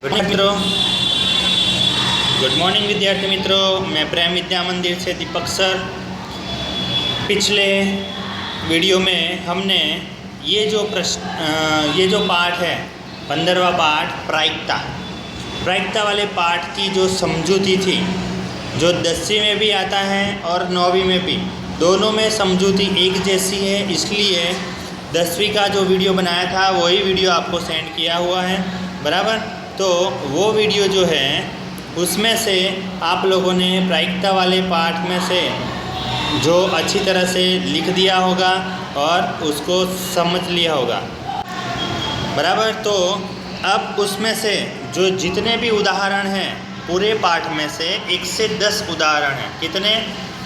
मित्रों, good morning विद्यार्थी मित्रों। मैं प्रेम विद्या मंदिर से दीपक सर। पिछले वीडियो में हमने ये जो पाठ है 15वां पाठ प्रायिकता वाले पाठ की जो समझूती थी, जो 10वीं में भी आता है और 9वीं में भी, दोनों में समझूती एक जैसी है। इसलिए 10वीं का जो वीडियो बनाया था वही वीडियो आपको सेंड किया हुआ है, बराबर। तो वो वीडियो जो है उसमें से आप लोगों ने प्रायिकता वाले पाठ में से जो अच्छी तरह से लिख दिया होगा और उसको समझ लिया होगा, बराबर। तो अब उसमें से जो जितने भी उदाहरण हैं पूरे पाठ में से 1 से 10 उदाहरण हैं। कितने?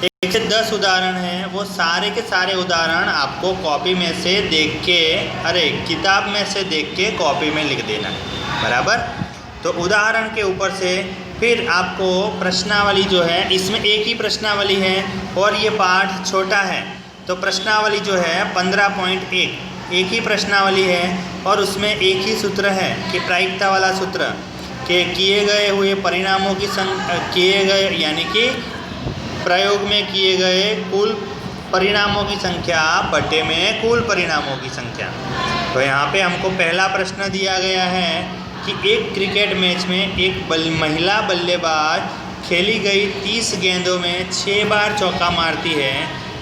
1 से 10 उदाहरण हैं। वो सारे के सारे उदाहरण आपको कॉपी में से देख के, किताब में से देख के कॉपी में लिख देना है, बराबर। तो उदाहरण के ऊपर से फिर आपको प्रश्नावली जो है, इसमें एक ही प्रश्नावली है और ये पाठ छोटा है, तो प्रश्नावली जो है 15.1 एक ही प्रश्नावली है और उसमें एक ही सूत्र है कि प्रायिकता वाला सूत्र के किए गए हुए परिणामों की यानी कि प्रयोग में किए गए कुल परिणामों की संख्या बटे में कुल परिणामों की संख्या। तो यहाँ पे हमको पहला प्रश्न दिया गया है कि एक क्रिकेट मैच में एक महिला बल्लेबाज खेली गई 30 गेंदों में 6 बार चौका मारती है,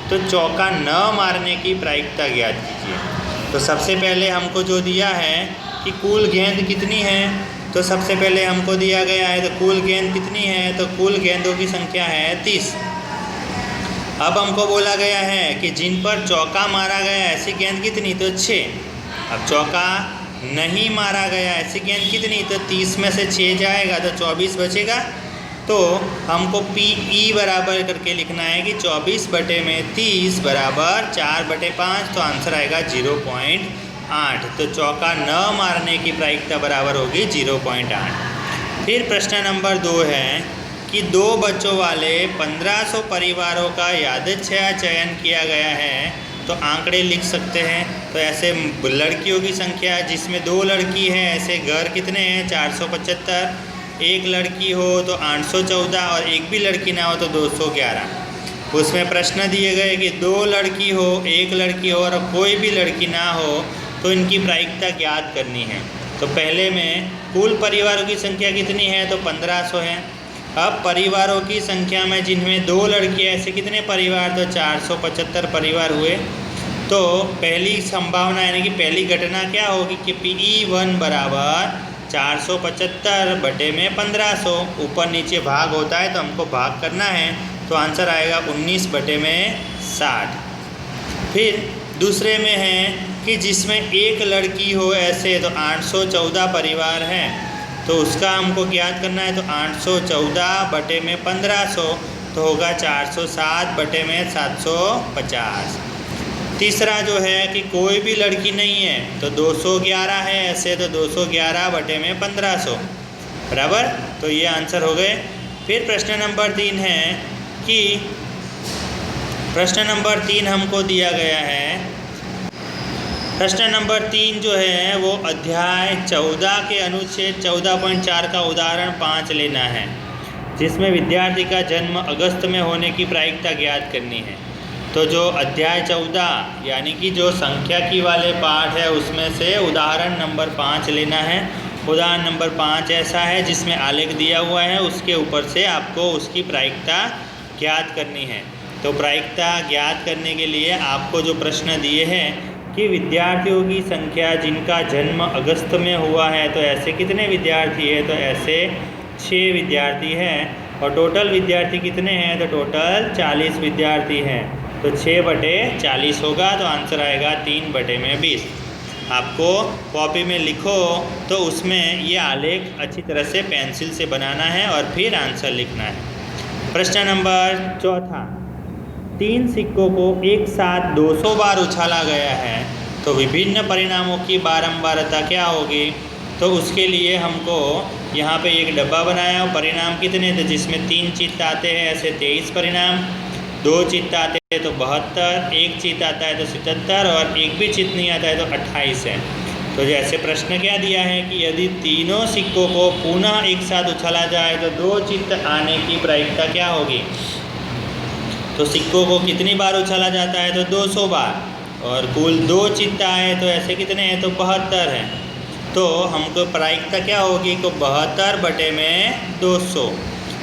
तो चौका न मारने की प्रायिकता ज्ञात कीजिए। तो सबसे पहले हमको जो दिया है कि कुल गेंद कितनी है, तो सबसे पहले हमको दिया गया है तो कुल गेंद कितनी है, तो कुल गेंदों की संख्या है 30। अब हमको बोला गया है कि जिन पर चौका मारा गया ऐसी गेंद कितनी, तो 6। अब चौका नहीं मारा गया ऐसी गेंद कितनी, तो 30 में से 6 जाएगा तो 24 बचेगा। तो हमको PE बराबर करके लिखना है कि 24 बटे में 30 बराबर 4/5, तो आंसर आएगा 0.8। तो चौका न मारने की प्रायिकता बराबर होगी 0.8। फिर प्रश्न नंबर 2 है कि 2 बच्चों वाले 1500 परिवारों का यादृच्छिक चयन किया गया है, तो आंकड़े लिख सकते हैं। तो ऐसे लड़कियों की संख्या, जिसमें 2 लड़की हैं ऐसे घर कितने हैं, 475। एक लड़की हो तो 814 और एक भी लड़की ना हो तो 211। उसमें प्रश्न दिए गए कि 2 लड़की हो, 1 लड़की हो और कोई भी लड़की ना हो, तो इनकी प्रायिकता ज्ञात करनी है। तो पहले में कुल परिवारों की संख्या कितनी है, तो 1500 है। अब परिवारों की संख्या में जिनमें 2 लड़कियां ऐसे कितने परिवार, तो 475 परिवार हुए। तो पहली संभावना यानी कि पहली घटना क्या होगी कि PE1 बराबर 475 बटे में 1500। ऊपर नीचे भाग होता है तो हमको भाग करना है, तो आंसर आएगा 19 बटे में 60। फिर दूसरे में है कि जिसमें 1 लड़की हो ऐसे, तो 814 परिवार हैं, तो उसका हमको ज्ञात करना है। तो 814 बटे में 1500 तो होगा 407 बटे में 750। तीसरा जो है कि कोई भी लड़की नहीं है, तो 211 है ऐसे, तो 211 बटे में 1500, बराबर। तो ये आंसर हो गए। फिर प्रश्न नंबर 3 है कि प्रश्न नंबर 3 हमको दिया गया है। प्रश्न नंबर 3 जो है वो अध्याय 14 के अनुच्छेद 14.4 का उदाहरण 5 लेना है, जिसमें विद्यार्थी का जन्म अगस्त में होने की प्रायिकता ज्ञात करनी है। तो जो अध्याय 14 यानी कि जो सांख्यिकी वाले पाठ है उसमें से उदाहरण नंबर 5 लेना है। उदाहरण नंबर 5 ऐसा है जिसमें आलेख दिया हुआ है, उसके ऊपर से आपको उसकी प्रायिकता ज्ञात करनी है। तो प्रायिकता ज्ञात करने के लिए आपको जो प्रश्न दिए हैं कि विद्यार्थियों की संख्या जिनका जन्म अगस्त में हुआ है, तो ऐसे कितने विद्यार्थी हैं, तो ऐसे 6 विद्यार्थी हैं। और टोटल विद्यार्थी कितने हैं, तो टोटल 40 विद्यार्थी हैं। तो 6 बटे 40 होगा, तो आंसर आएगा 3 बटे में 20। आपको कॉपी में लिखो तो उसमें ये आलेख अच्छी तरह से पेंसिल से बनाना है और फिर आंसर लिखना है। प्रश्न नंबर 4, 3 सिक्कों को एक साथ 200 बार उछाला गया है, तो विभिन्न परिणामों की बारंबारता क्या होगी। तो उसके लिए हमको यहाँ पे एक डब्बा बनाया और परिणाम कितने थे, जिसमें 3 चित्त आते हैं ऐसे 23 परिणाम, 2 चित्त आते हैं तो 72, 1 चित्त आता है तो 77 और एक भी चित्त नहीं आता है तो 28 है। तो जैसे प्रश्न क्या दिया है कि यदि तीनों सिक्कों को पुनः एक साथ उछाला जाए तो 2 चित्त आने की प्रायिकता क्या होगी। तो सिक्कों को कितनी बार उछाला जाता है, तो 200 बार, और कुल 2 चित्त आए तो ऐसे कितने हैं, तो 72 हैं। तो हमको प्रायिकता क्या होगी, तो 72/200,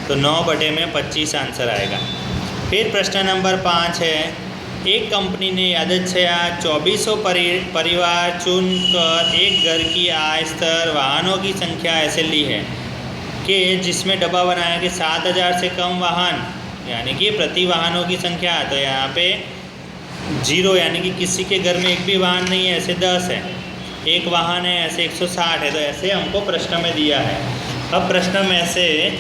तो 9/25 आंसर आएगा। फिर प्रश्न नंबर 5 है, एक कंपनी ने यादृच्छया 2400 परिवार चुनकर एक घर की आय स्तर वाहनों की संख्या ऐसे ली है कि जिसमें डब्बा बनाया कि 7000 से कम वाहन यानी कि प्रति वाहनों की संख्या, तो यहाँ पे 0 यानी कि किसी के घर में एक भी वाहन नहीं है, ऐसे 10 है, एक वाहन है ऐसे 160 है। तो ऐसे हमको प्रश्न में दिया है। अब प्रश्न में से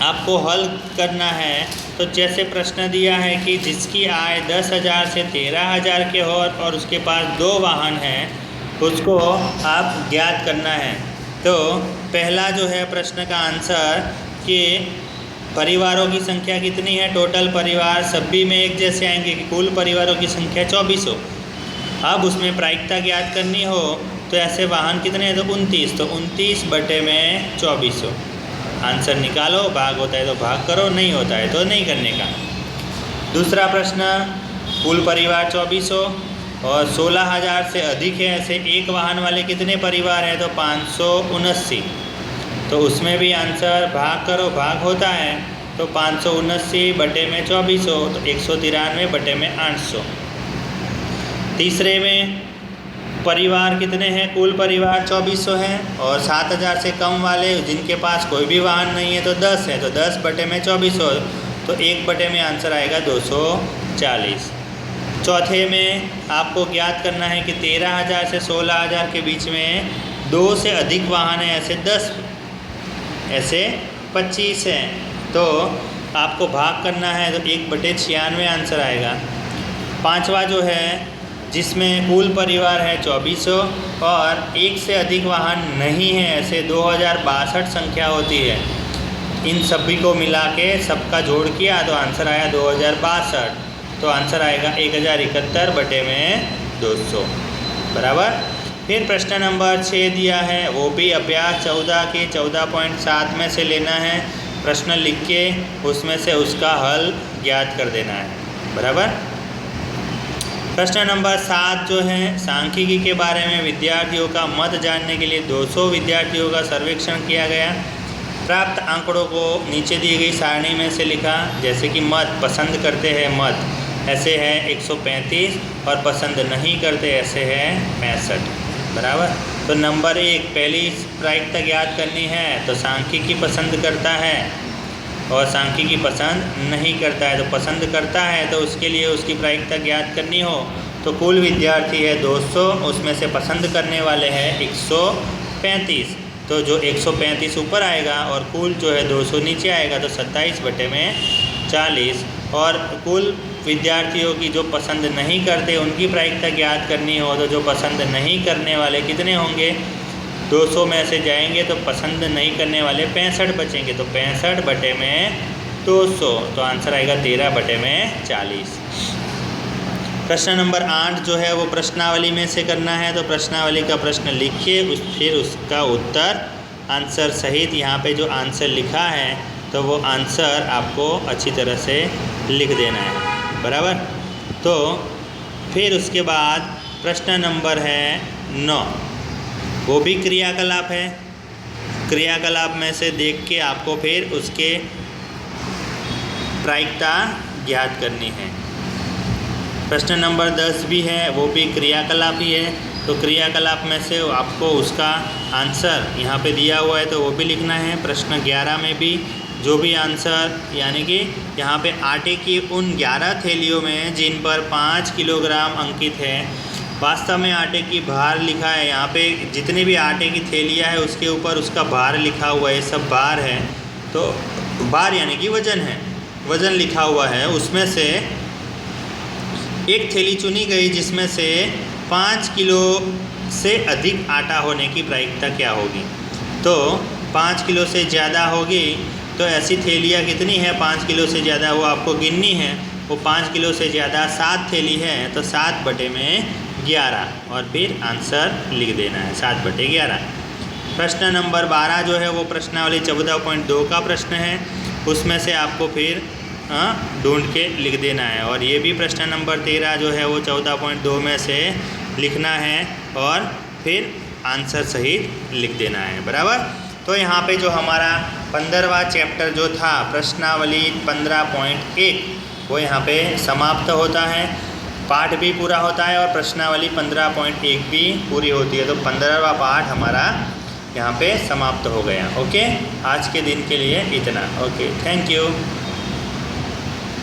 आपको हल करना है। तो जैसे प्रश्न दिया है कि जिसकी आय 10,000 से 13,000 के हो और उसके पास 2 वाहन हैं, उसको आप ज्ञात करना है। तो पहला जो है प्रश्न का आंसर कि परिवारों की संख्या कितनी है, टोटल परिवार सभी में एक जैसे आएंगे कि कुल परिवारों की संख्या 2400। अब उसमें प्रायिकता ज्ञात करनी हो तो ऐसे वाहन कितने हैं, तो 29, तो 29/2400 आंसर निकालो। भाग होता है तो भाग करो, नहीं होता है तो नहीं करने का। दूसरा प्रश्न, कुल परिवार 2400 और 16,000 से अधिक है ऐसे एक वाहन वाले कितने परिवार हैं, तो 579, तो उसमें भी आंसर भाग करो, भाग होता है तो 579/2400, तो 193/800। तीसरे में परिवार कितने हैं, कुल परिवार 2400 हैं और 7,000 से कम वाले जिनके पास कोई भी वाहन नहीं है तो 10 है, तो 10/2400, तो 1 में आंसर आएगा 240। चौथे में आपको ज्ञात करना है कि 13,000 से 16,000 के बीच में 2 से अधिक वाहन है, ऐसे 10, ऐसे 25 हैं, तो आपको भाग करना है तो 1/96 आंसर आएगा। पांचवा जो है जिसमें कुल परिवार है 2400 और एक से अधिक वाहन नहीं है, ऐसे 2062 संख्या होती है। इन सभी को मिला के सबका जोड़ किया तो आंसर आया 2062, तो आंसर आएगा 1071/200 बराबर। फिर प्रश्न नंबर 6 दिया है, वो भी अभ्यास 14 के 14.7 में से लेना है। प्रश्न लिख के उसमें से उसका हल ज्ञात कर देना है बराबर। प्रश्न नंबर 7 जो है सांख्यिकी के बारे में विद्यार्थियों का मत जानने के लिए 200 विद्यार्थियों का सर्वेक्षण किया गया। प्राप्त आंकड़ों को नीचे दी गई सारणी में से लिखा। जैसे कि मत पसंद करते हैं, मत ऐसे है 135 और पसंद नहीं करते ऐसे है 65 बराबर। तो नंबर 1 पहली प्रायिकता ज्ञात करनी है, तो सांख्यिकी पसंद करता है और सांख्यिकी पसंद नहीं करता है। तो पसंद करता है तो उसके लिए उसकी प्रायिकता ज्ञात करनी हो तो कुल विद्यार्थी है 200, उसमें से पसंद करने वाले हैं 135, तो जो 135 ऊपर आएगा और कुल जो है 200 नीचे आएगा, तो 27/40। और कुल विद्यार्थियों की जो पसंद नहीं करते उनकी प्रायिकता ज्ञात करनी हो तो जो पसंद नहीं करने वाले कितने होंगे, 200 में से जाएंगे तो पसंद नहीं करने वाले 65 बचेंगे, तो 65/200, तो आंसर आएगा 13/40। प्रश्न नंबर 8 जो है वो प्रश्नावली में से करना है। तो प्रश्नावली का प्रश्न लिखिए, फिर उसका उत्तर आंसर सहित यहाँ पे जो आंसर लिखा है तो वो आंसर आपको अच्छी तरह से लिख देना है बराबर। तो फिर उसके बाद प्रश्न नंबर है 9, वो भी क्रियाकलाप है। क्रियाकलाप में से देख के आपको फिर उसके प्रायिकता ज्ञात करनी है। प्रश्न नंबर 10 भी है, वो भी क्रियाकलाप ही है। तो क्रियाकलाप में से आपको उसका आंसर यहाँ पे दिया हुआ है तो वो भी लिखना है। प्रश्न 11 में भी जो भी आंसर, यानी कि यहाँ पे आटे की उन 11 थैलियों में जिन पर 5 किलोग्राम अंकित है, वास्तव में आटे की भार लिखा है। यहाँ पे जितनी भी आटे की थैलियाँ है उसके ऊपर उसका भार लिखा हुआ है, सब भार है। तो भार यानी कि वज़न है, वज़न लिखा हुआ है। उसमें से एक थैली चुनी गई जिसमें से 5 किलो से अधिक आटा होने की प्रायिकता क्या होगी। तो 5 किलो से ज़्यादा होगी तो ऐसी थैलियाँ कितनी है, 5 किलो से ज़्यादा वो आपको गिननी है। वो 5 किलो से ज़्यादा 7 थैली है तो 7/5 11 और फिर आंसर लिख देना है 7/11। प्रश्न नंबर 12 जो है वो प्रश्नावली 14.2 का प्रश्न है, उसमें से आपको फिर ढूंढ के लिख देना है। और ये भी प्रश्न नंबर 13 जो है वो 14.2 में से लिखना है और फिर आंसर सहित लिख देना है, बराबर। तो यहाँ पे जो हमारा 15वां चैप्टर जो था प्रश्नावली 15.1 वो यहाँ पे समाप्त होता है, पाठ भी पूरा होता है और प्रश्नावली 15.1 भी पूरी होती है। तो 15वां पाठ हमारा यहाँ पे समाप्त हो गया। ओके, आज के दिन के लिए इतना। Okay, thank you.